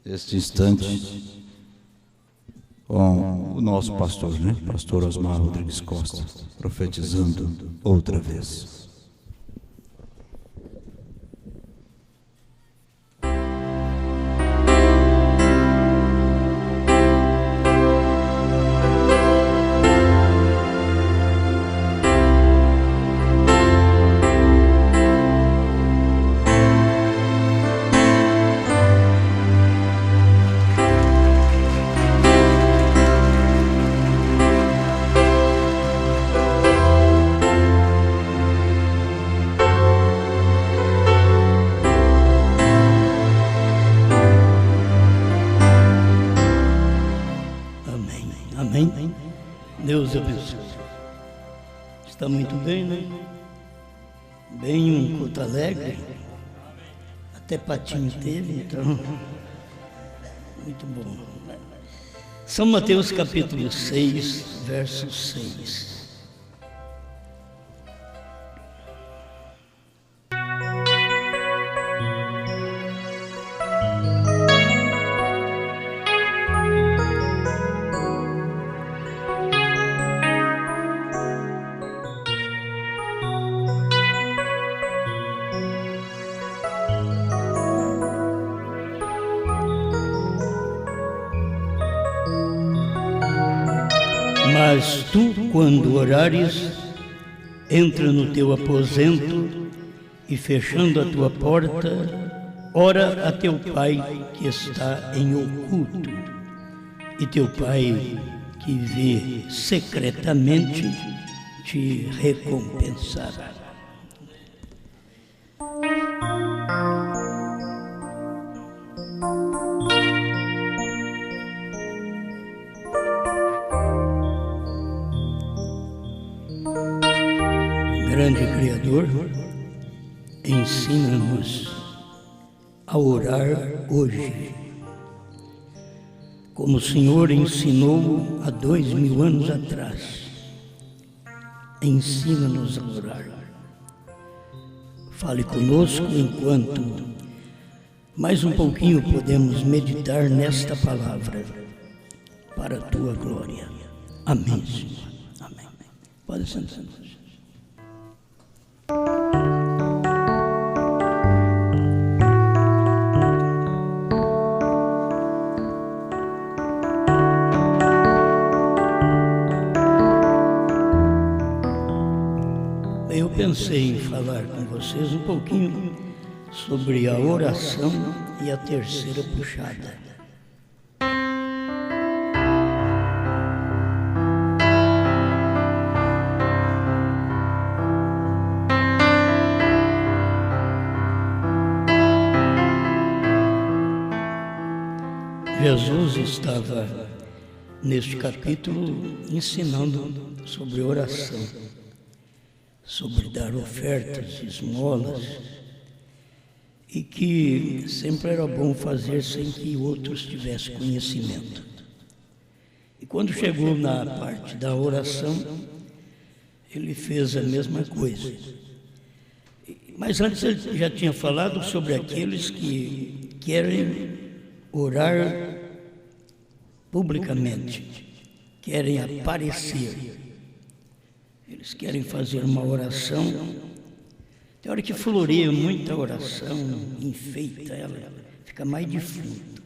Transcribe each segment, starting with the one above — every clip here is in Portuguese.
este instante com o nosso pastor, Pastor Osmar Rodrigues Costa, profetizando outra vez. Deus abençoe. Está muito bem, né? Bem um culto alegre. Até patinho teve, então. Muito bom. São Mateus capítulo 6, verso 6. Mas tu, quando orares, entra no teu aposento e, fechando a tua porta, ora a teu Pai que está em oculto, e teu Pai que vê secretamente te recompensará. Grande Criador, ensina-nos a orar hoje, como o Senhor ensinou há 2000 anos atrás. Ensina-nos a orar. Fale conosco enquanto mais um pouquinho podemos meditar nesta palavra, para a tua glória. Amém, Senhor. Amém. Pode sentar. Eu pensei em falar com vocês um pouquinho sobre a oração e a terceira puxada. Jesus estava, neste capítulo, ensinando sobre oração, sobre dar ofertas, esmolas, e que sempre era bom fazer sem que outros tivessem conhecimento. E quando chegou na parte da oração, ele fez a mesma coisa. Mas antes ele já tinha falado sobre aqueles que querem orar publicamente, querem aparecer. Eles querem fazer uma oração. Tem hora que floreia muita oração, enfeita ela, fica mais defunto.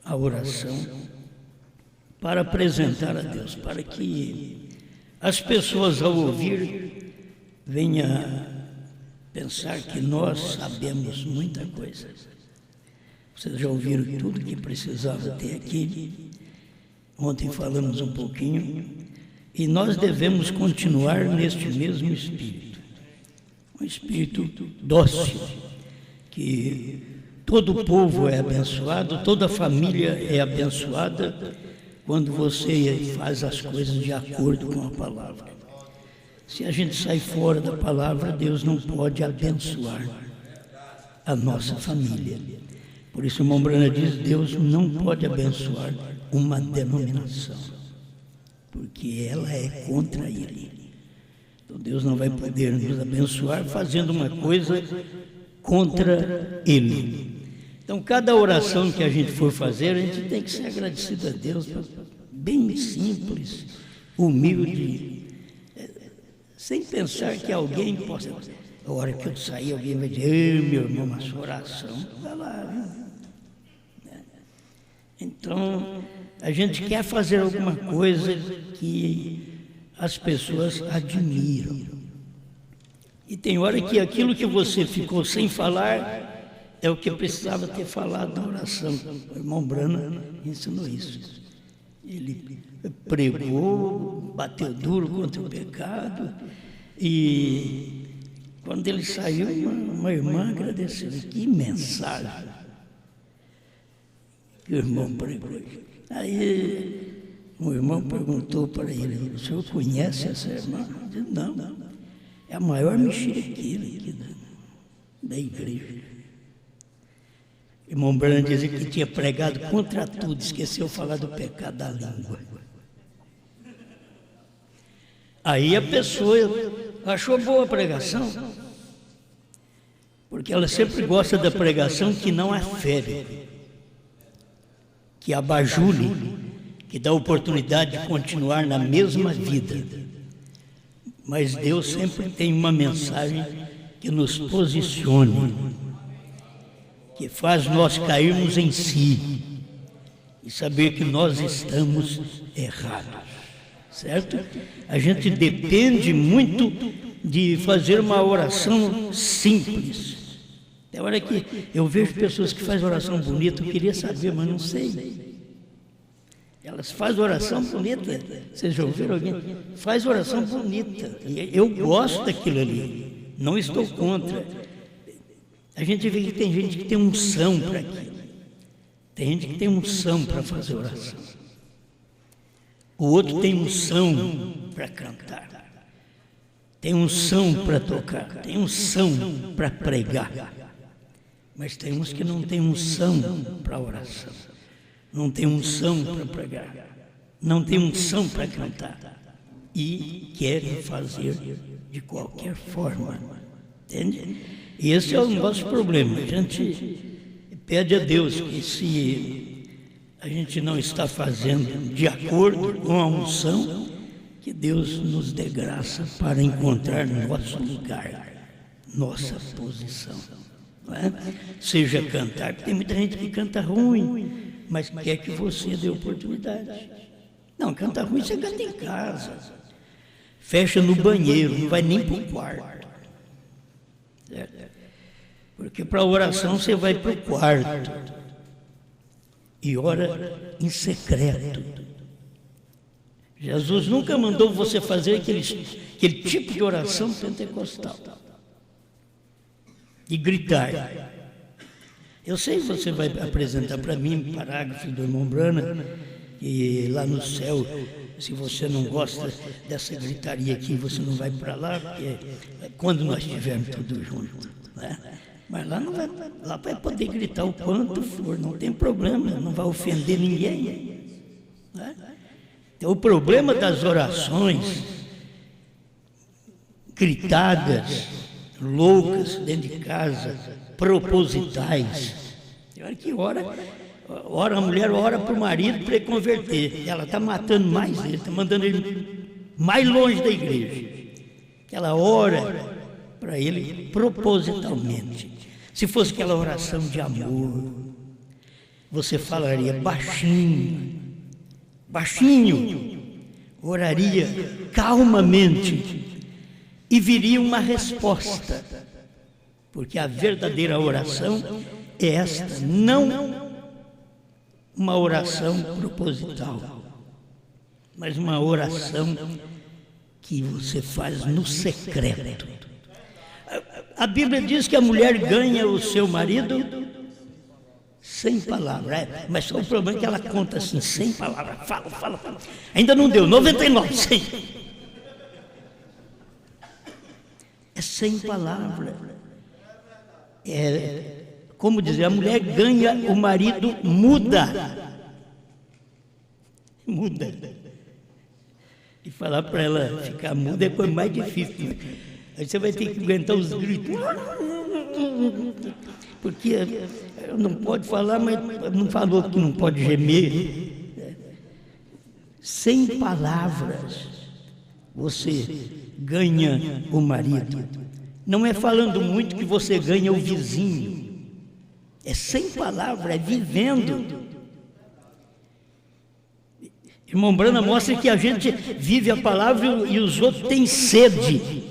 A oração para apresentar a Deus, para que as pessoas ao ouvir venham a pensar que nós sabemos muita coisa. Vocês já ouviram tudo que precisava ter aqui. Ontem falamos um pouquinho. E nós devemos continuar neste mesmo espírito. Um espírito dócil, que todo o povo é abençoado, toda a família é abençoada quando você faz as coisas de acordo com a palavra. Se a gente sai fora da palavra, Deus não pode abençoar a nossa família. Por isso, o irmão Brana diz, Deus não pode abençoar uma denominação, porque ela é contra ele. Então Deus não vai poder nos abençoar fazendo uma coisa contra ele. Então, cada oração que a gente for fazer, a gente tem que ser agradecido a Deus, bem simples, humilde, sem pensar que alguém possa... A hora que eu sair, alguém vai dizer: meu irmão, a sua oração, vai lá, viu? Então, a gente quer fazer alguma coisa que as pessoas admiram. E tem hora que aquilo que você ficou sem falar é o que precisava ter falado na oração. O irmão Brana ensinou isso. Ele pregou, bateu duro contra o pecado, e quando ele saiu, uma irmã agradeceu. Que mensagem que o irmão pregou. Aí o irmão perguntou para ele: o senhor conhece essa irmã? Ele disse: não, é a maior mexeriqueira aqui da igreja. O irmão Brana dizia que tinha pregado contra tudo, esqueceu de falar do pecado da língua. Aí a pessoa achou boa a pregação, porque ela sempre gosta da pregação que não afere, que abajule, que dá oportunidade de continuar na mesma vida. Mas Deus sempre tem uma mensagem que nos posicione, que faz nós cairmos em si e saber que nós estamos errados, certo? A gente depende muito de fazer uma oração simples. Tem hora que eu vejo pessoas que fazem oração bonita, eu queria saber, mas não sei. Elas fazem oração bonita. Vocês já ouviram alguém? Faz oração bonita. Eu gosto daquilo ali, não estou contra. A gente vê que tem gente que tem unção para aquilo. Tem gente que tem unção para fazer oração. O outro tem unção para cantar. Tem unção para tocar. Tem unção para pregar. Mas tem uns que não têm unção para oração. Não tem unção para pregar. Não tem unção para cantar. E querem fazer de qualquer forma. Entende? E esse é o nosso problema. A gente pede a Deus que, se a gente não está fazendo de acordo com a unção, que Deus nos dê graça para encontrar nosso lugar, nossa posição. Não é? Seja cantar, tem muita gente que canta ruim, mas quer que você dê oportunidade. Não, canta ruim, você canta em casa. Fecha no banheiro, não vai nem para o quarto. Certo? Porque para a oração você vai para o quarto e ora em secreto. Jesus nunca mandou você fazer aquele tipo de oração pentecostal e gritar. Eu sei que você vai apresentar para mim parágrafo do irmão Brana, e lá no céu, se você não gosta dessa gritaria aqui, você não vai para lá, porque quando nós estivermos todos juntos, né? Mas lá não vai, lá vai poder gritar o quanto for, não tem problema, não vai ofender ninguém, né? Então, o problema das orações gritadas, loucas, dentro de casa, propositais. Tem hora que ora a mulher ora para o marido para ele converter. Ela está matando mais ele, está mandando ele mais longe da igreja. Ela ora para ele propositalmente. Se fosse aquela oração de amor, você falaria baixinho, oraria calmamente e viria uma resposta. Porque a verdadeira oração é esta, não uma oração proposital, mas uma oração que você faz no secreto. A Bíblia diz que a mulher ganha o seu marido sem palavras, mas só o problema é que ela conta assim, sem palavras, fala. Ainda não deu, 99, 100. É sem palavra. Como dizer, a mulher ganha, o marido muda. E falar para ela ficar muda é coisa mais difícil. Aí você vai ter que aguentar os gritos. Porque não pode falar, mas não falou que não pode gemer. Sem palavras, você ganha o marido. Não é falando muito que você ganha o vizinho. É sem palavras, é vivendo. Irmão Brana mostra que a gente vive a palavra e os outros têm sede.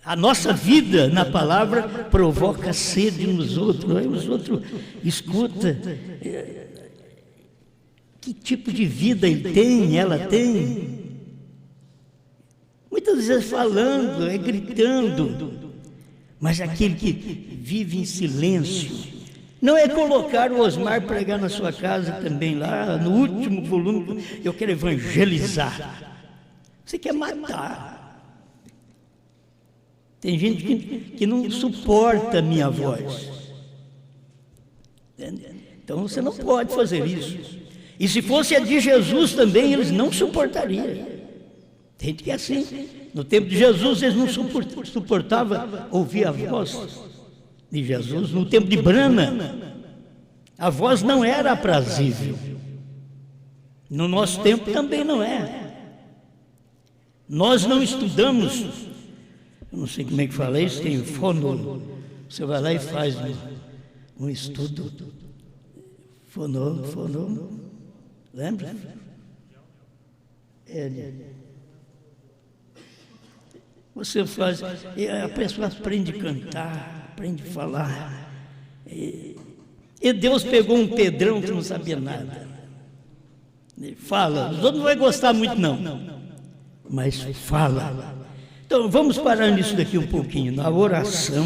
A nossa vida na palavra provoca sede nos outros. Aí os outros escutam. Que tipo de vida ele tem, ela tem? Muitas vezes falando, gritando. Mas aquele que vive em silêncio. Não é colocar o Osmar pregar na sua casa também, lá no último volume, eu quero evangelizar. Você quer matar. Tem gente que não suporta a minha voz. Então você não pode fazer isso. E se fosse a de Jesus também, eles não suportariam. Tem gente que é assim. No tempo de Jesus, eles não suportavam ouvir a voz de Jesus. No tempo de Brana, a voz não era aprazível. No nosso tempo também não é. Nós não estudamos, eu não sei como é que fala isso, tem fono. Você vai lá e faz um estudo. Fono, lembra? Você faz, a pessoa aprende a cantar, aprende a falar. E Deus pegou um Pedrão que não sabia nada. Fala, os outros não vão gostar muito não, mas fala. Então vamos parar nisso daqui um pouquinho. A oração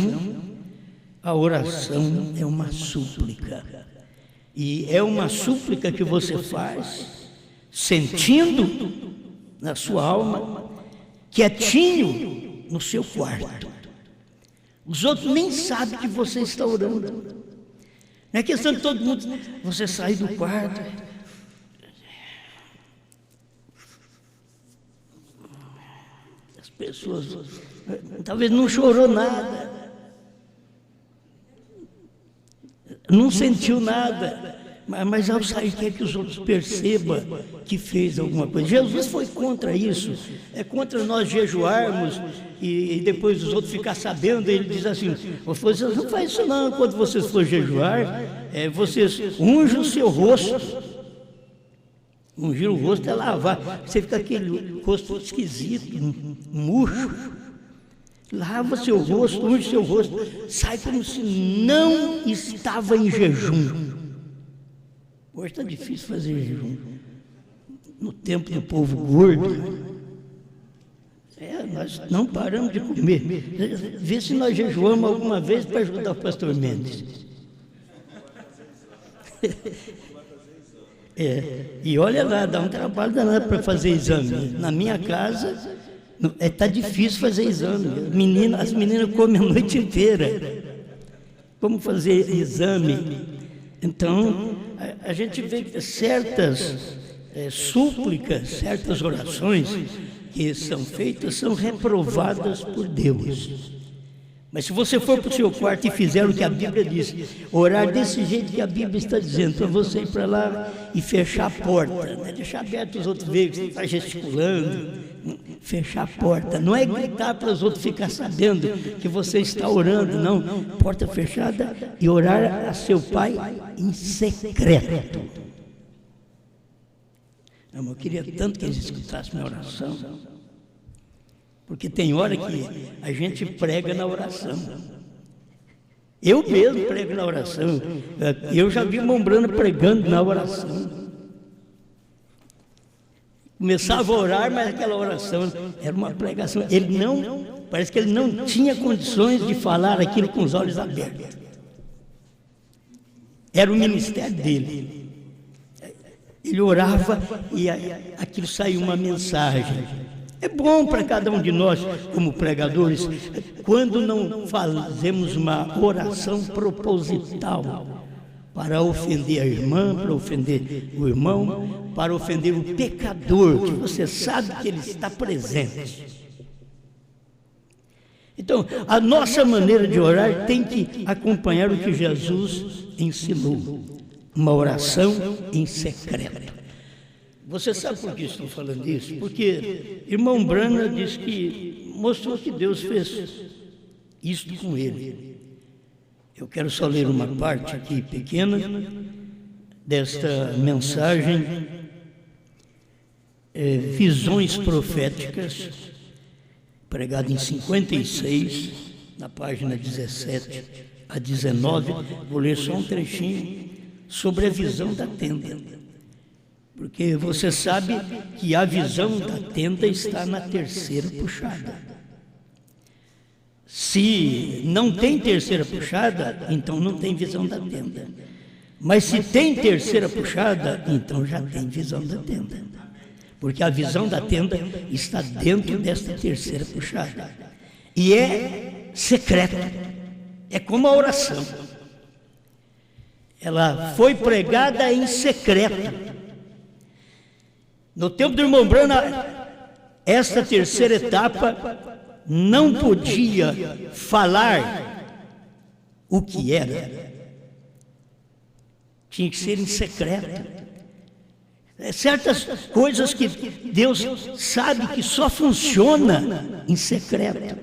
é uma súplica. E é uma súplica que você faz sentindo na sua alma, quietinho no seu quarto. Os outros nem sabem que você está orando. Não é questão de todo mundo, você sair do quarto. As pessoas, talvez não chorou nada. Não sentiu nada, mas ao sair quer que os outros percebam que fez alguma coisa. Jesus foi contra isso, é contra nós jejuarmos e depois os outros ficar sabendo. Ele diz assim: vocês não fazem isso não, quando vocês for jejuar, vocês ungem o seu rosto. Ungir o rosto é lavar, você fica aquele rosto esquisito, murcho. Lava seu rosto, unge seu rosto, sai como se não estava em jejum. Hoje está difícil fazer jejum. No tempo do povo gordo, nós não paramos de comer. Vê se nós jejuamos alguma vez para ajudar o pastor Mendes. E olha lá, dá um trabalho danado para fazer exame. Na minha casa, está difícil fazer exame. As meninas comem a noite inteira. Como fazer exame? Então, a gente vê que certas súplicas, certas orações que são feitas, são reprovadas por Deus. Mas se você for para o seu quarto e fizer o que a Bíblia diz, orar desse jeito que a Bíblia está dizendo, para você ir para lá e fechar a porta, não é deixar aberto os outros verem que você está gesticulando, fechar a porta, não é gritar para os outros ficar sabendo que você está orando, não, porta fechada e orar a seu Pai em secreto. Não, eu queria tanto que eles escutassem minha oração. Porque tem hora que a gente prega na oração. Eu mesmo prego na oração. Eu já vi irmão Brana pregando na oração. Começava a orar, mas aquela oração era uma pregação. Parece que ele não tinha condições de falar aquilo com os olhos abertos. Era o ministério dele. Ele orava e aquilo saiu uma mensagem. É bom para cada um de nós, como pregadores, quando não fazemos uma oração proposital para ofender a irmã, para ofender o irmão, para ofender o pecador, que você sabe que ele está presente. Então, a nossa maneira de orar tem que acompanhar o que Jesus ensinou. Uma oração em secreto. Você sabe por que estou falando isso? Porque irmão Brana diz que mostrou que Deus fez isto com ele. Eu quero só ler uma parte aqui pequena desta mensagem, Visões Proféticas, pregado em 56, na página 17 a 19. Vou ler só um trechinho sobre a visão da tenda. Porque você sabe que a visão da tenda está na terceira puxada. Se não tem terceira puxada, então não tem visão da tenda. Mas se tem terceira puxada, então já tem visão da tenda. Porque a visão da tenda está dentro desta terceira puxada. E é secreta. É como a oração. Ela foi pregada em secreto. No tempo do irmão Brana, esta terceira etapa não podia falar o que era. Tinha que ser em secreto. Certas coisas que Deus sabe que só funciona em secreto.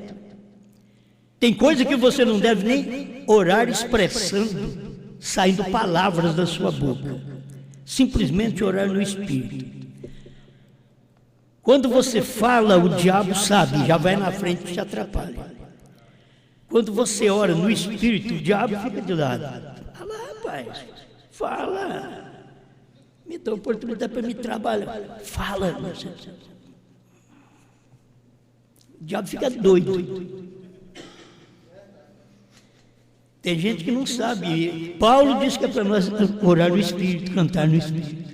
Tem coisa que você não deve nem orar expressando, saindo palavras da sua boca. Simplesmente orar no Espírito. Quando você fala, o diabo sabe, já vai na frente e te atrapalha. Quando você ora no Espírito, o diabo fica de lado. Fala, rapaz, fala. Me dá oportunidade para me trabalhar. Fala. O diabo fica doido. Tem gente que não sabe. Paulo diz que é para nós orar no Espírito, cantar no Espírito.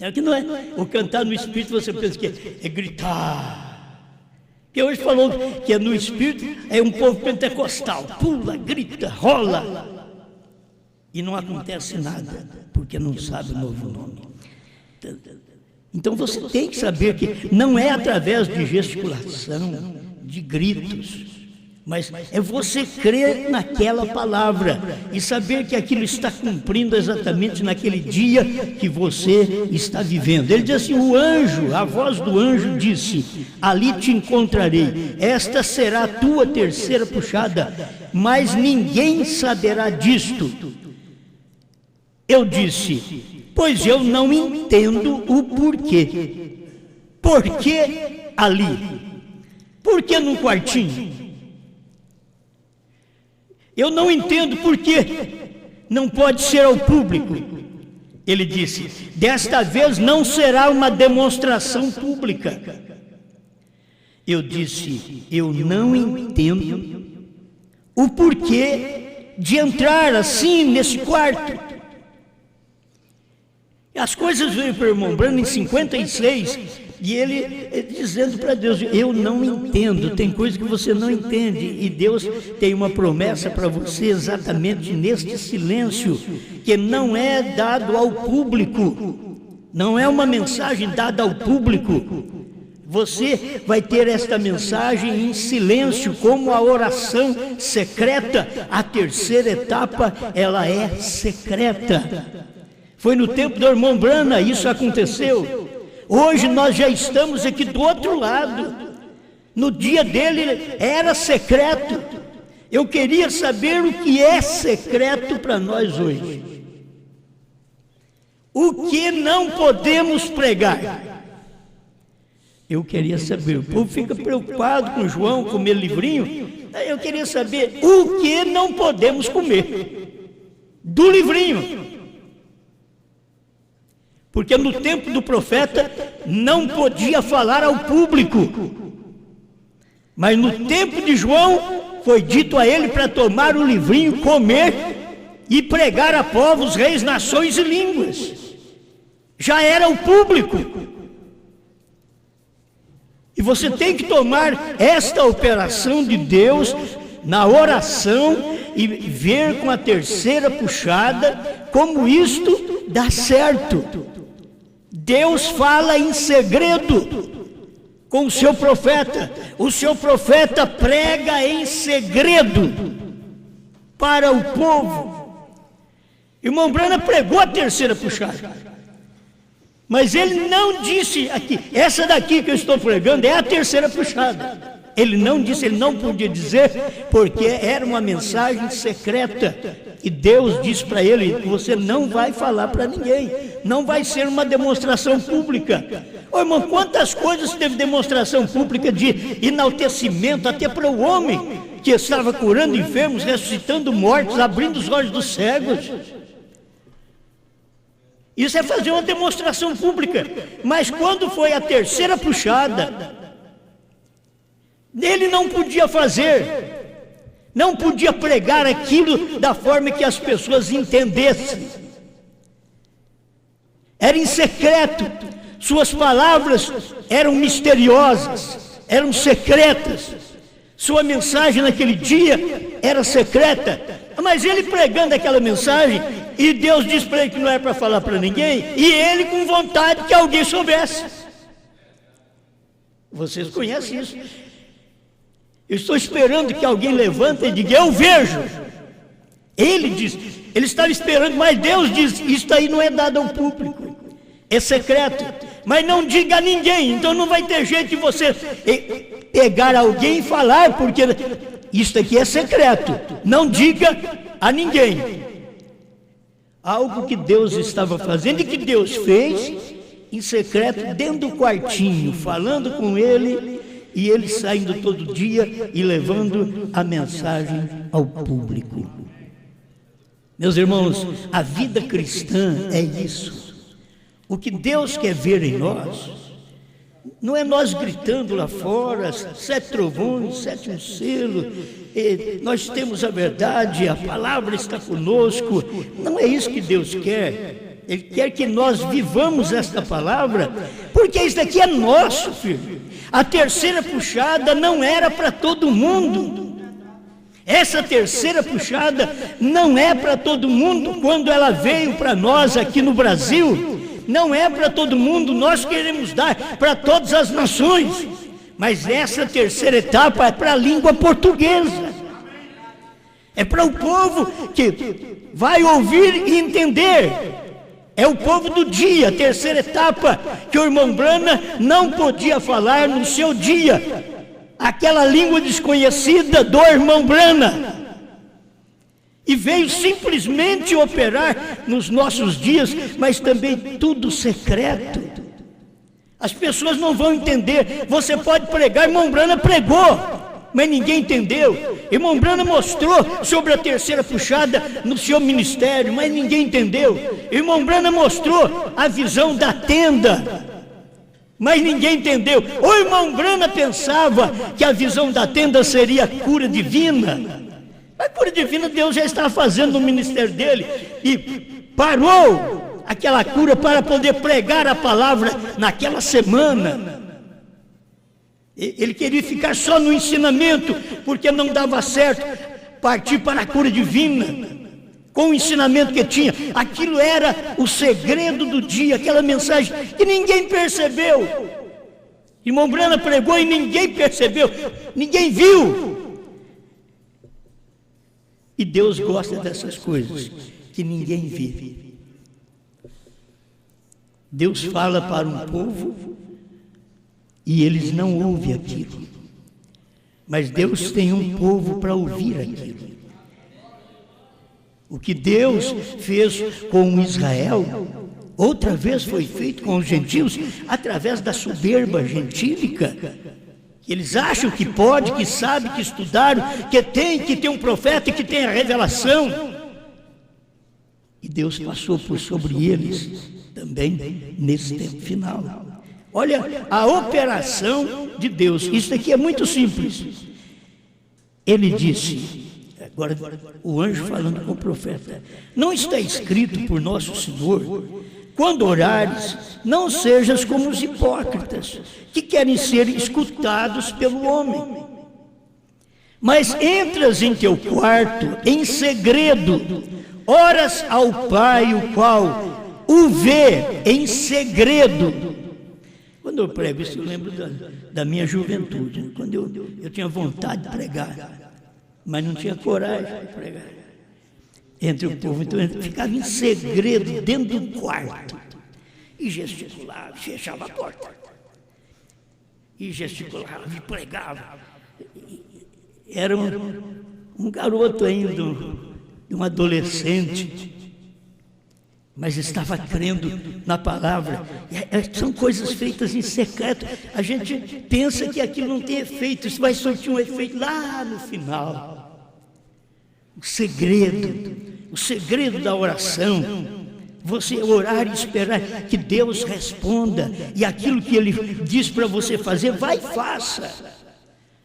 É que não é. O cantar no Espírito você pensa que é gritar. Porque hoje falou que é no Espírito, é um povo pentecostal. Pula, grita, rola. E não acontece nada, porque não sabe o novo nome. Então você tem que saber que não é através de gesticulação, de gritos, mas é você crer naquela palavra e saber que aquilo está cumprindo exatamente naquele dia que você está vivendo. Ele diz assim, o anjo, a voz do anjo disse, ali te encontrarei, esta será a tua terceira puxada, mas ninguém saberá disto. Eu disse, pois eu não entendo o porquê. Por que ali? Por que num quartinho? Eu não entendo por que não pode ser ao público. Ele disse, desta vez não será uma demonstração pública. Eu disse, eu não entendo o porquê de entrar assim nesse quarto. As coisas veio para o irmão Brana em 56, e ele dizendo para Deus, eu não entendo, tem coisa que você não entende, e Deus tem uma promessa para você exatamente neste silêncio, que não é dado ao público, não é uma mensagem dada ao público. Você vai ter esta mensagem em silêncio, como a oração secreta. A terceira etapa, ela é secreta. Foi no tempo do irmão Brana, isso aconteceu. Hoje nós já estamos aqui do outro lado. No dia dele era secreto. Eu queria saber o que é secreto para nós hoje. O que não podemos pregar? Eu queria saber. O povo fica preocupado com João comer livrinho. Eu queria saber o que não podemos comer do livrinho. Porque no tempo do profeta não podia falar ao público. Mas no tempo de João foi dito a ele para tomar o livrinho, comer e pregar a povos, reis, nações e línguas. Já era o público. E você tem que tomar esta operação de Deus na oração e ver com a terceira puxada como isto dá certo. Deus fala em segredo com o seu profeta. O seu profeta prega em segredo para o povo. Irmão Branham pregou a terceira puxada, mas ele não disse aqui, essa daqui que eu estou pregando é a terceira puxada. Ele não disse, ele não podia dizer, porque era uma mensagem secreta. E Deus disse para ele: você não vai falar para ninguém, não vai ser uma demonstração pública. Ô irmão, quantas coisas teve demonstração pública de enaltecimento até para o homem que estava curando enfermos, ressuscitando mortos, abrindo os olhos dos cegos. Isso é fazer uma demonstração pública. Mas quando foi a terceira puxada, ele não podia fazer, não podia pregar aquilo da forma que as pessoas entendessem. Era em secreto, suas palavras eram misteriosas, eram secretas, sua mensagem naquele dia era secreta. Mas ele pregando aquela mensagem, e Deus disse para ele que não era para falar para ninguém, e ele com vontade que alguém soubesse. Vocês conhecem isso? Eu estou esperando que alguém levante e diga: eu vejo. Ele diz, ele estava esperando, mas Deus diz: isso aí não é dado ao público, é secreto, mas não diga a ninguém. Então não vai ter jeito de você pegar alguém e falar, porque isso aqui é secreto, não diga a ninguém. Algo que Deus estava fazendo e que Deus fez em secreto, dentro do quartinho, falando com ele, e ele saindo todo dia e levando a mensagem ao público. Meus irmãos, a vida cristã é isso. O que Deus quer ver em nós não é nós gritando lá fora: 7 trovões, 7 selo, nós temos a verdade, a palavra está conosco. Não é isso que Deus quer. Ele quer que nós vivamos esta palavra, porque isso daqui é nosso, filho. A terceira puxada não era para todo mundo. Essa terceira puxada não é para todo mundo. Quando ela veio para nós aqui no Brasil, não é para todo mundo. Nós queremos dar para todas as nações, mas essa terceira etapa é para a língua portuguesa. É para o povo que vai ouvir e entender. É o povo do dia, a terceira etapa, que o irmão Branham não podia falar no seu dia, aquela língua desconhecida do irmão Branham, e veio simplesmente operar nos nossos dias, mas também tudo secreto. As pessoas não vão entender. Você pode pregar, irmão Branham pregou, mas ninguém entendeu. Irmão Branham mostrou sobre a terceira puxada no seu ministério, mas ninguém entendeu. Irmão Branham mostrou a visão da tenda, mas ninguém entendeu. O irmão Branham pensava que a visão da tenda seria a cura divina. A cura divina Deus já estava fazendo no ministério dele, e parou aquela cura para poder pregar a palavra naquela semana. Ele queria ficar só no ensinamento, porque não dava certo partir para a cura divina com o ensinamento que tinha. Aquilo era o segredo do dia, aquela mensagem que ninguém percebeu. Irmão Branham pregou e ninguém percebeu, ninguém viu. E Deus gosta dessas coisas que ninguém vê. Deus fala para um povo e eles não ouvem aquilo, mas Deus tem um povo para ouvir aquilo. O que Deus fez com Israel, outra vez foi feito com os gentios, através da soberba gentílica. Eles acham que pode, que sabe, que estudaram, que tem um profeta, que tem a revelação. E Deus passou por sobre eles também nesse tempo final. Olha a operação de Deus. Isso aqui é muito simples. Ele disse, agora o anjo falando com o profeta: não está escrito por nosso Senhor: quando orares, não sejas como os hipócritas, que querem ser escutados pelo homem, mas entras em teu quarto em segredo, oras ao Pai, o qual o vê em segredo, Quando eu prego isso, eu lembro da minha juventude, quando eu tinha vontade de pregar, mas não tinha coragem de pregar entre o povo. Então eu ficava em segredo dentro do quarto e gesticulava, fechava a porta e gesticulava e pregava. Era um garoto ainda, um adolescente, mas estava crendo na palavra. São coisas feitas em secreto. A gente pensa que aquilo não tem efeito, isso vai surtir um efeito lá no final. O segredo da oração, você orar e esperar que Deus responda, e aquilo que Ele diz para você fazer, vai e faça.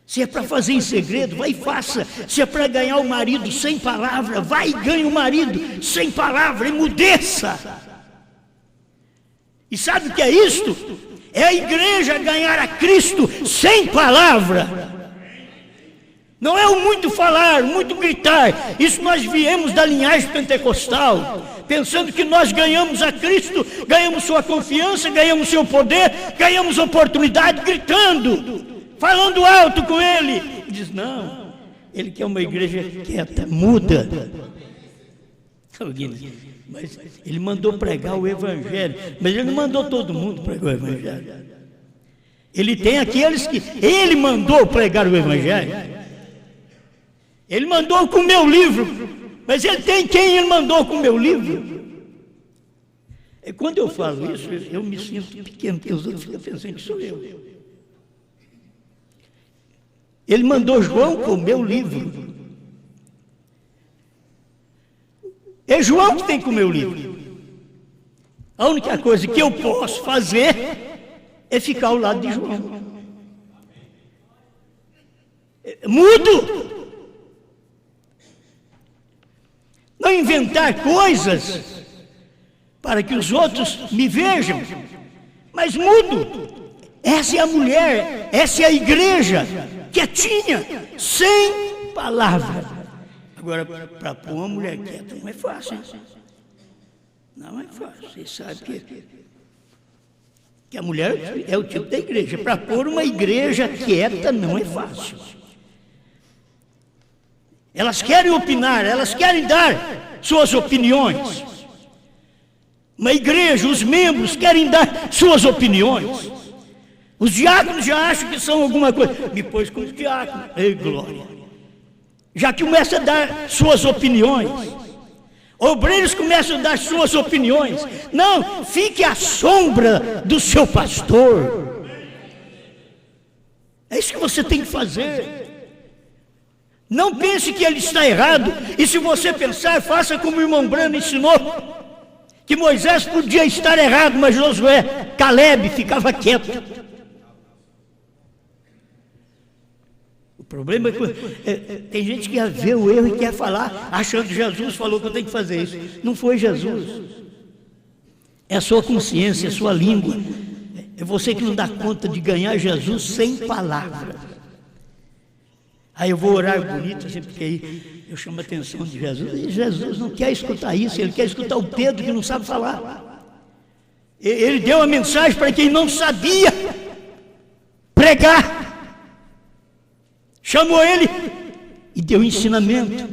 Se é para fazer em segredo, vai e faça. Se é para ganhar o marido sem palavra, vai e ganhe o marido sem palavra, emudeça. E sabe o que é isto? É a igreja ganhar a Cristo sem palavra. Não é o muito falar, o muito gritar. Isso nós viemos da linhagem pentecostal, pensando que nós ganhamos a Cristo, ganhamos sua confiança, ganhamos seu poder, ganhamos oportunidade gritando, falando alto com Ele. Ele diz, não, Ele quer uma igreja quieta, muda. Mas Ele mandou pregar o Evangelho, mas Ele não mandou todo mundo pregar o Evangelho. Ele tem aqueles que Ele mandou pregar o Evangelho. Ele mandou com o meu livro, mas Ele tem quem Ele mandou com o meu livro. E quando eu falo isso, eu me sinto pequeno, porque os outros ficam pensando que sou eu. Ele mandou João com o meu livro. É João que tem com o meu livro. A única coisa que eu posso fazer é ficar ao lado de João. Mudo. Não inventar coisas para que os outros me vejam, mas mudo. Essa é a mulher, essa é a igreja, quietinha, sem palavra. Agora, para pôr uma mulher quieta não é fácil, hein? Não é fácil. Você sabe que a mulher é o tipo da igreja. Para pôr uma igreja quieta não é fácil. Elas querem opinar, elas querem dar suas opiniões. Uma igreja, os membros querem dar suas opiniões. Os diáconos já acham que são alguma coisa. Me pôs como diácono. Ei, glória. Já começa a dar suas opiniões. Obreiros começam a dar suas opiniões. Não, fique à sombra do seu pastor. É isso que você tem que fazer. Não pense que ele está errado, e se você pensar, faça como o irmão Brando ensinou, que Moisés podia estar errado, mas Josué, Caleb ficava quieto. O problema é que tem gente que vê o erro e quer falar, achando que Jesus falou que eu tenho que fazer isso. Não foi Jesus. É a sua consciência, é a sua língua. É você que não dá conta de ganhar Jesus sem palavra. Aí eu vou orar bonito, assim, porque aí eu chamo a atenção de Jesus. E Jesus não quer escutar isso, Ele quer escutar o Pedro que não sabe falar. Ele deu a mensagem para quem não sabia pregar. Chamou ele e deu ensinamento.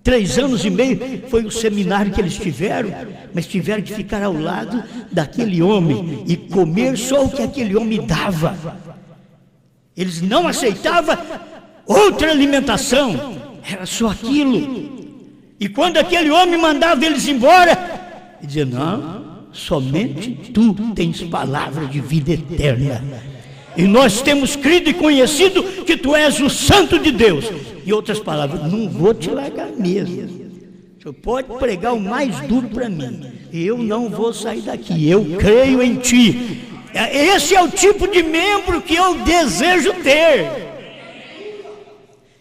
3 anos e meio foi o seminário que eles tiveram, mas tiveram que ficar ao lado daquele homem e comer só o que aquele homem dava. Eles não aceitavam outra alimentação, era só aquilo. E quando aquele homem mandava eles embora, ele dizia, não, somente tu tens palavra de vida eterna. E nós temos crido e conhecido que tu és o Santo de Deus. Em outras palavras, não vou te largar mesmo. O senhor pode pregar o mais duro para mim, eu não vou sair daqui, eu creio em ti. Esse é o tipo de membro que eu desejo ter.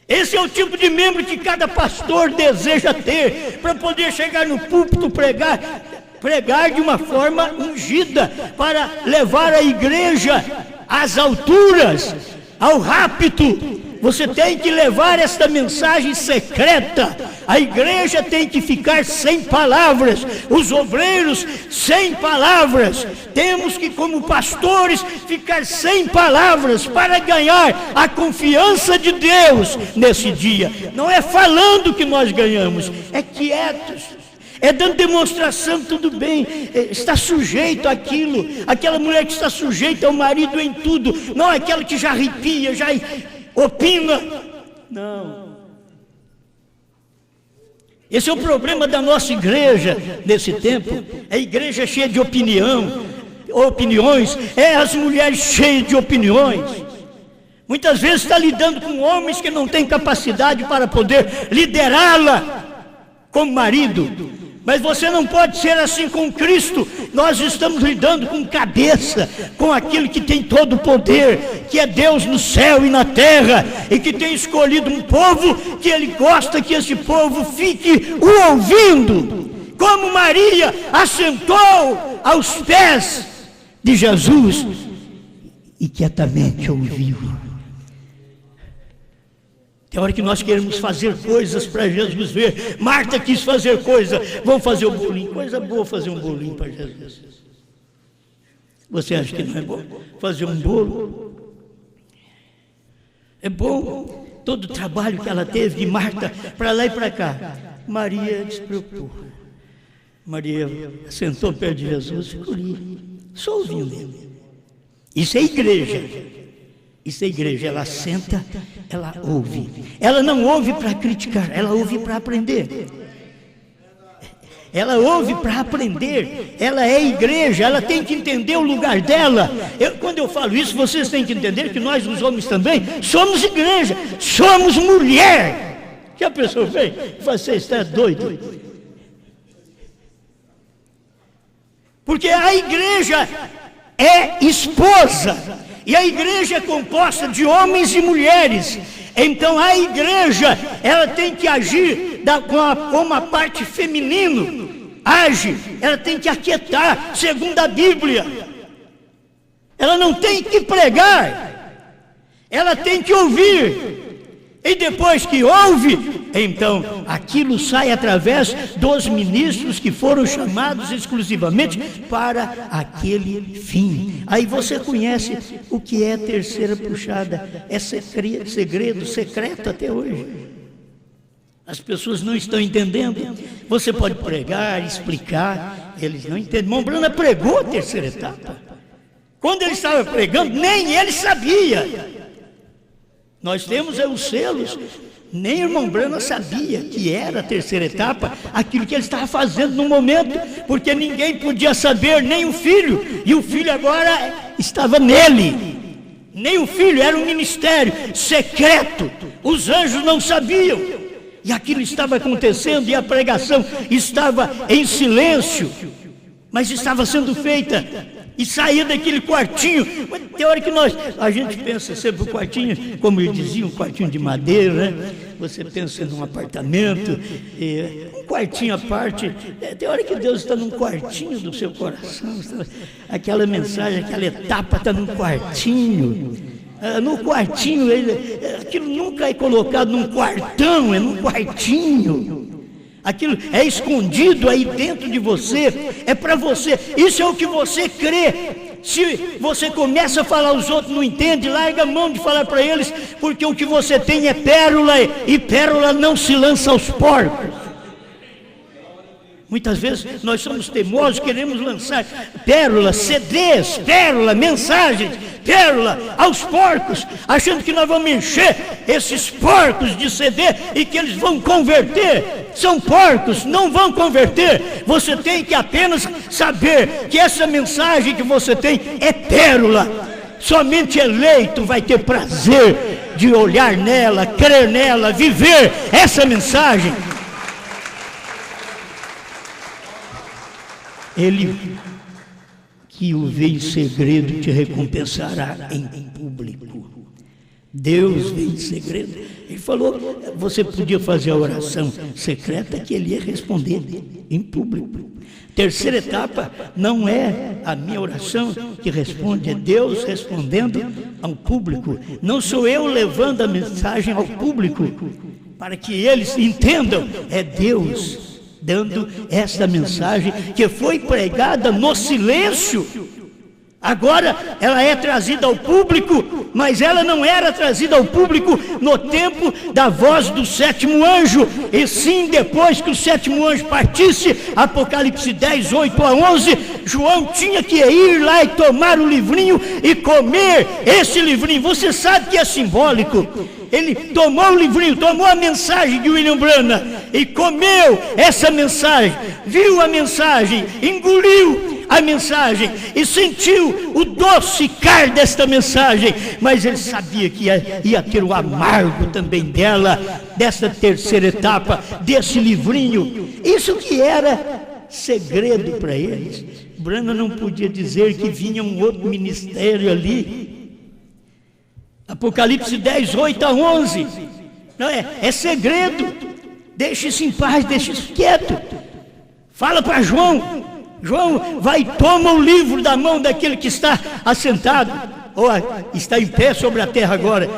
Esse é o tipo de membro que cada pastor deseja ter, para poder chegar no púlpito, pregar de uma forma ungida, para levar a igreja às alturas, ao rapto, Você tem que levar esta mensagem secreta. A igreja tem que ficar sem palavras, os obreiros sem palavras. Temos que, como pastores, ficar sem palavras para ganhar a confiança de Deus nesse dia. Não é falando que nós ganhamos, é quietos. É dando demonstração, tudo bem, está sujeito àquilo. Aquela mulher que está sujeita ao marido em tudo, não aquela que já arrepia, já opina. Não. Esse é o problema da nossa igreja nesse tempo. A igreja cheia de opiniões, as mulheres cheias de opiniões. Muitas vezes está lidando com homens que não têm capacidade para poder liderá-la como marido. Mas você não pode ser assim com Cristo. Nós estamos lidando com cabeça, com aquele que tem todo o poder, que é Deus no céu e na terra, e que tem escolhido um povo que Ele gosta que esse povo fique o ouvindo, como Maria assentou aos pés de Jesus e quietamente ouviu. Tem hora que nós queremos fazer coisas para Jesus ver. Marta quis fazer coisa, vamos fazer um bolinho. Coisa boa fazer um bolinho para Jesus. Você acha que não é bom fazer um bolo? É bom todo o trabalho que ela teve de Marta para lá e para cá. Maria despreocupou. Maria sentou perto de Jesus e ficou ali, só ouvindo ele. Isso é igreja. Isso é igreja, ela senta, ela ouve. Ela não ouve para criticar, ela ouve para aprender. Ela ouve para aprender. Ela é igreja, ela tem que entender o lugar dela. Quando eu falo isso, vocês têm que entender que nós, os homens também, somos igreja, somos mulher. Que a pessoa vem e fala, você está doido? Porque a igreja é esposa. E a igreja é composta de homens e mulheres. Então a igreja, ela tem que agir como a parte feminino age. Ela tem que aquietar, segundo a Bíblia. Ela não tem que pregar. Ela tem que ouvir. E depois que ouve, então aquilo sai através dos ministros que foram chamados exclusivamente para aquele fim. Aí você conhece o que é terceira puxada. É segredo, secreto até hoje. As pessoas não estão entendendo. Você pode pregar, explicar, eles não entendem. Irmão Brana pregou a terceira etapa. Quando ele estava pregando, nem ele sabia. Nós temos os selos, nem o irmão Brana sabia que era a terceira etapa, aquilo que ele estava fazendo no momento, porque ninguém podia saber, nem o filho, e o filho agora estava nele, nem o filho, era um ministério secreto, os anjos não sabiam, e aquilo estava acontecendo, e a pregação estava em silêncio, mas estava sendo feita. E saía daquele quartinho. Tem hora que a gente pensa sempre o quartinho, como eu dizia, um quartinho de madeira, né? Você pensa num apartamento, um quartinho à parte. Tem hora que Deus está num quartinho do seu coração. Aquela mensagem, aquela etapa está num quartinho. No quartinho, aquilo nunca é colocado num quartão, é num quartinho. Aquilo é escondido aí dentro de você, é para você, isso é o que você crê. Se você começa a falar, os outros não entendem, larga a mão de falar para eles, porque o que você tem é pérola, e pérola não se lança aos porcos. Muitas vezes nós somos teimosos, queremos lançar pérolas, CDs, pérola, mensagens, pérola aos porcos, achando que nós vamos encher esses porcos de CD e que eles vão converter. São porcos, não vão converter. Você tem que apenas saber que essa mensagem que você tem é pérola. Somente eleito vai ter prazer de olhar nela, crer nela, viver essa mensagem. Ele que o vê em segredo te recompensará em público. Deus vem em segredo. Ele falou, você podia fazer a oração secreta que ele ia responder em público. Terceira etapa, não é a minha oração que responde, é Deus respondendo ao público. Não sou eu levando a mensagem ao público para que eles entendam, é Deus dando essa mensagem que foi pregada no silêncio. Agora ela é trazida ao público, mas ela não era trazida ao público no tempo da voz do sétimo anjo, e sim depois que o sétimo anjo partisse. Apocalipse 10, 8 a 11, João tinha que ir lá e tomar o livrinho e comer esse livrinho. Você sabe que é simbólico. Ele tomou o livrinho, tomou a mensagem de William Branham e comeu essa mensagem, viu a mensagem, engoliu a mensagem e sentiu o adocicar desta mensagem, mas ele sabia que ia ter o amargo também dela, dessa terceira etapa, desse livrinho. Isso que era segredo para eles. Branham não podia dizer que vinha um outro ministério ali. Apocalipse 10, 8 a 11, não é segredo. Deixe isso em paz, deixe isso quieto. Fala para João. João vai e toma o livro da mão daquele que está assentado, ou está em pé sobre a terra agora.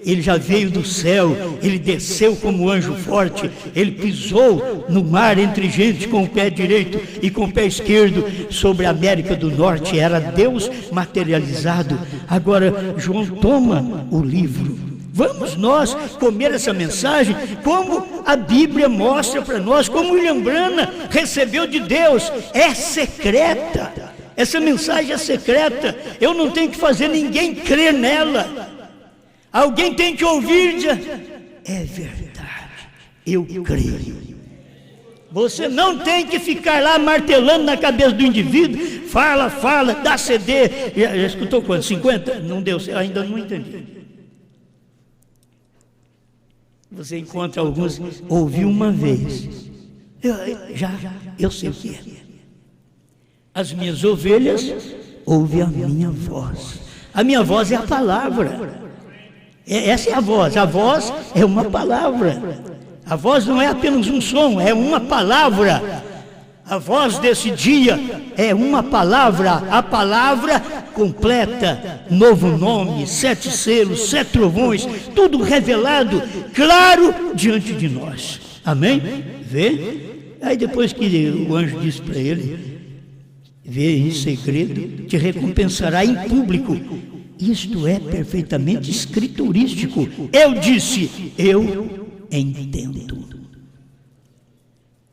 Ele já veio do céu, ele desceu como anjo forte, ele pisou no mar entre gente com o pé direito e com o pé esquerdo sobre a América do Norte. Era Deus materializado. Agora João toma o livro. Vamos nós comer essa mensagem como a Bíblia mostra para nós, como William Branham recebeu de Deus. É secreta, essa mensagem é secreta. Eu não tenho que fazer ninguém crer nela. Alguém tem que ouvir e dizer, é verdade, eu creio. Você não tem que ficar lá martelando na cabeça do indivíduo. Fala, dá CD. Já escutou quanto? 50? Não deu, ainda não entendi. Você encontra alguns, ouviu uma vez, eu sei o que é. As minhas ovelhas ouvem a minha voz. A minha voz é a palavra. Essa é a voz é uma palavra. A voz não é apenas um som, é uma palavra. A voz desse dia é uma palavra, a palavra completa, novo nome, 7 selos, 7 trovões, tudo revelado, claro, diante de nós. Amém? Vê? Aí depois que o anjo disse para ele, vê em segredo, te recompensará em público. Isto é perfeitamente escriturístico. Eu disse, eu entendo.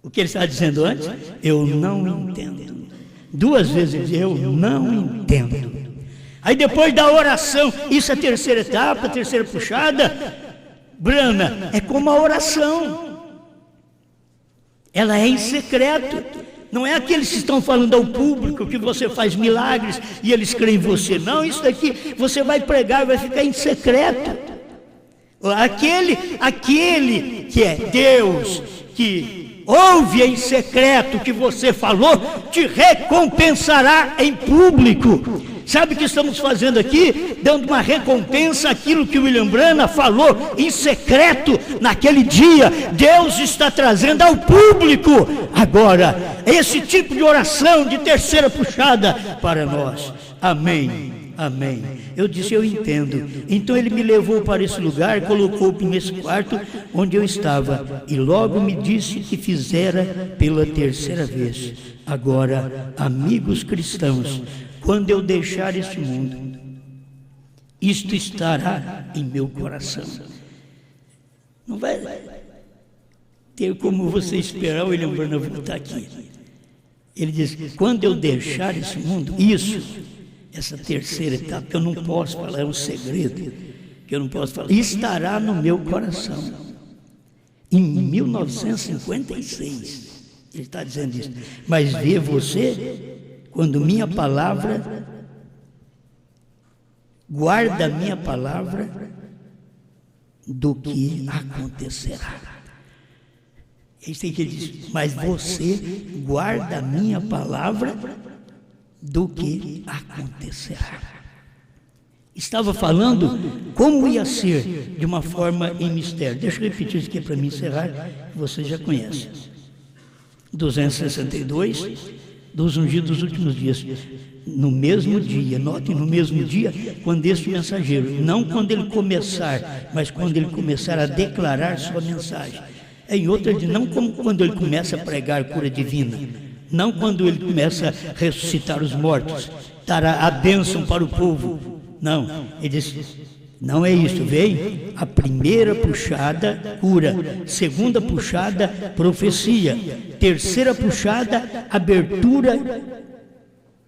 O que ele está dizendo antes? Eu não entendo. 2 vezes ele diz, eu não entendo. Aí depois da oração, isso é a terceira etapa, a terceira puxada. Branham, é como a oração. Ela é em secreto. Não é aqueles que estão falando ao público que você faz milagres e eles creem em você. Não, isso daqui você vai pregar e vai ficar em secreto. Aquele que é Deus, que ouve em secreto o que você falou, te recompensará em público. Sabe o que estamos fazendo aqui? Dando uma recompensa àquilo que William Branham falou em secreto naquele dia. Deus está trazendo ao público agora esse tipo de oração de terceira puxada para nós. Amém. Amém. Eu disse, eu entendo. Então ele me levou para esse lugar, colocou-me nesse quarto onde eu estava, e logo me disse que fizera pela terceira vez. Agora, amigos cristãos, quando eu deixar este mundo, isto estará em meu coração. Não vai ter como você esperar o William Branham voltar aqui. Ele diz, quando eu deixar esse mundo, essa terceira etapa, que eu não posso falar, é um segredo, que eu não posso falar, estará no meu coração. Em 1956, ele está dizendo isso. Mas vê você, quando minha palavra, guarda a minha palavra do que acontecerá. Isso tem que ele diz, mas você guarda a minha palavra do que acontecerá. Estava falando como ia ser de uma forma em mistério. Deixa eu repetir isso aqui para mim encerrar, que vocês já conhecem. 262, dos ungidos dos últimos dias. No mesmo dia, notem, no mesmo dia, quando este mensageiro, não quando ele começar, mas quando ele começar a declarar sua mensagem. Em outra, não como quando ele começa a pregar cura divina, não quando ele começa a ressuscitar os mortos, dar a bênção para o povo. Não, ele disse, não é isso, vem a primeira puxada, cura, segunda puxada, profecia, terceira puxada, abertura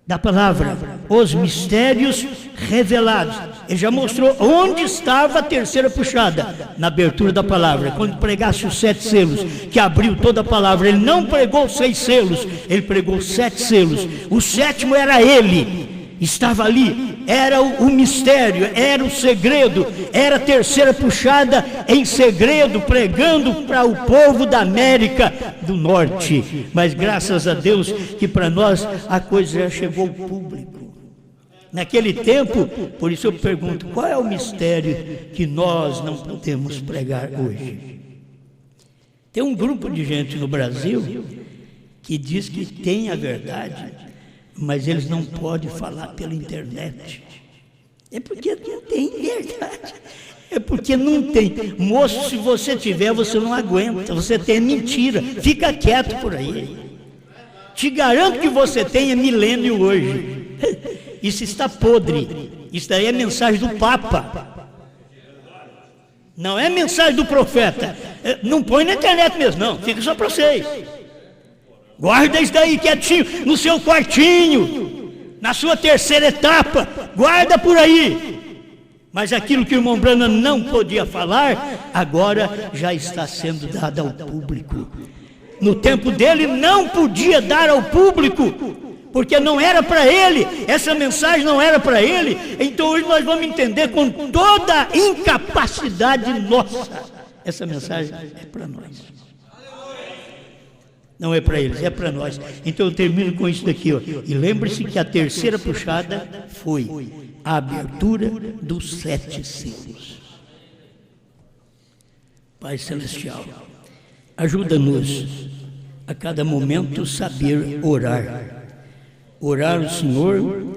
da palavra, os mistérios revelados. Ele já mostrou onde estava a terceira puxada, na abertura da palavra, quando pregasse os 7 selos, que abriu toda a palavra. Ele não pregou 6 selos, ele pregou 7 selos, o 7º era ele, estava ali, era o mistério, era o segredo, era a terceira puxada em segredo, pregando para o povo da América do Norte. Mas graças a Deus que para nós a coisa já chegou ao público. Naquele tempo, por isso eu pergunto, qual é o mistério que nós não podemos pregar hoje? Tem um grupo de gente no Brasil que diz que tem a verdade, mas eles não podem falar pela internet. É porque não tem verdade. É porque não tem. Moço, se você tiver, você não aguenta. Você tem mentira. Fica quieto por aí. Te garanto que você tem milênio hoje. Isso está podre. Isso daí é mensagem do Papa. Não é mensagem do profeta. Não põe na internet mesmo, não. Fica só para vocês. Guarda isso daí quietinho, no seu quartinho, na sua terceira etapa, guarda por aí. Mas aquilo que o irmão Branham não podia falar, agora já está sendo dado ao público. No tempo dele não podia dar ao público, porque não era para ele, essa mensagem não era para ele. Então hoje nós vamos entender com toda a incapacidade nossa, essa mensagem é para nós. Não é para eles, é para nós. Então eu termino com isso daqui, ó. E lembre-se que a terceira puxada foi a abertura dos 7 selos. Pai Celestial, ajuda-nos a cada momento saber orar. Orar o Senhor,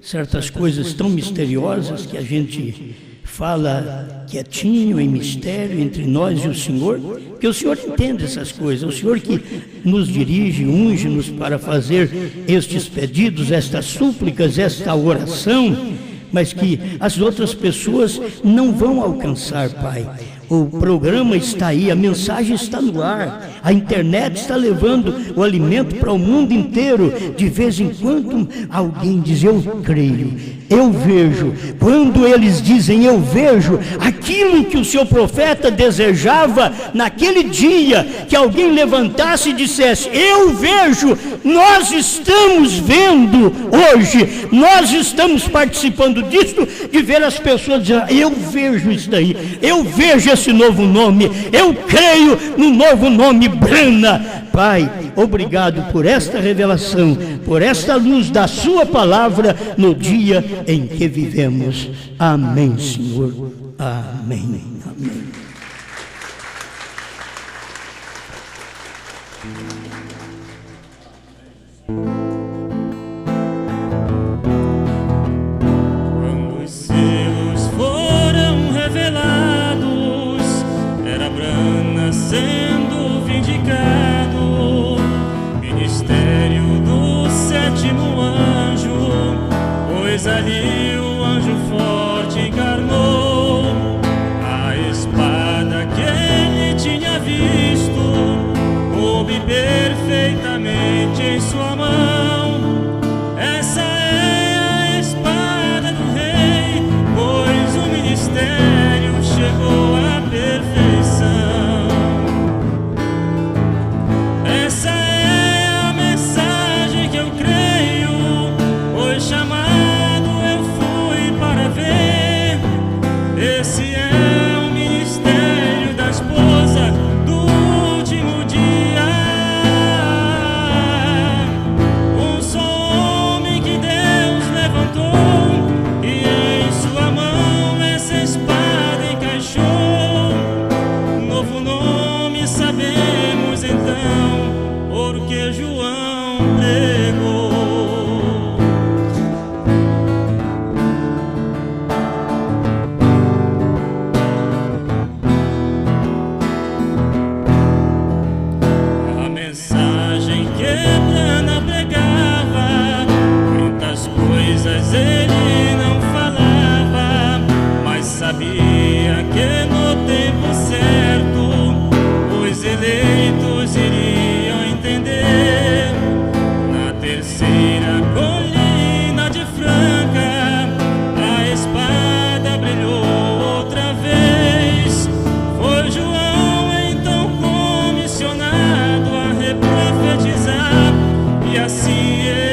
certas coisas tão misteriosas que a gente fala quietinho, em mistério, entre nós e o Senhor, porque o Senhor entende essas coisas, o Senhor que nos dirige, unge-nos para fazer estes pedidos, estas súplicas, esta oração, mas que as outras pessoas não vão alcançar, Pai. O programa está aí, a mensagem está no ar, a internet está levando o alimento para o mundo inteiro. De vez em quando alguém diz, eu creio, eu vejo. Quando eles dizem, eu vejo, aquilo que o seu profeta desejava naquele dia, que alguém levantasse e dissesse, eu vejo, nós estamos vendo hoje, nós estamos participando disso, de ver as pessoas dizendo, eu vejo isso daí, eu vejo esse novo nome, eu creio no novo nome Branham. Pai, obrigado por esta revelação, por esta luz da sua palavra no dia em que vivemos. Amém, Senhor. Amém. Amém. Quando os selos foram revelados, era Branham sendo vindicado, ministério do 7º anjo, pois ali o anjo forte encarnou a espada que ele tinha visto, coube perfeitamente em sua mão. Essa é a espada do rei, pois o ministério chegou à perfeição. Essa é a mensagem que eu creio, pois chamado eu fui para ver. Esse é o ministério da esposa do último dia. Um só homem que mensagem quebrando pregava, muitas coisas ele não falava, mas sabia que no tempo certo os eleitos iriam entender. Na terceira colina de Franca a espada brilhou outra vez. Foi João então comissionado a reprofetizar, e assim ele